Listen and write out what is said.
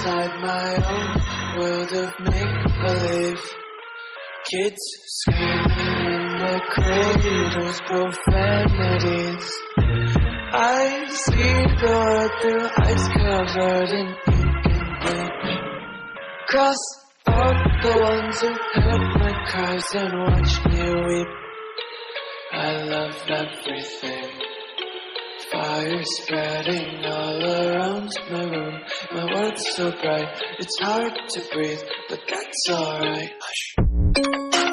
inside my own world of make-believe. Kids screaming in their cradles, profanities. I see the world through ice covered in ink and bleach. Cross out the ones who heard my cries and watched me weep. I love everything. Fire spreading all around my room. My world's so bright, it's hard to breathe, but that's alright. Hush.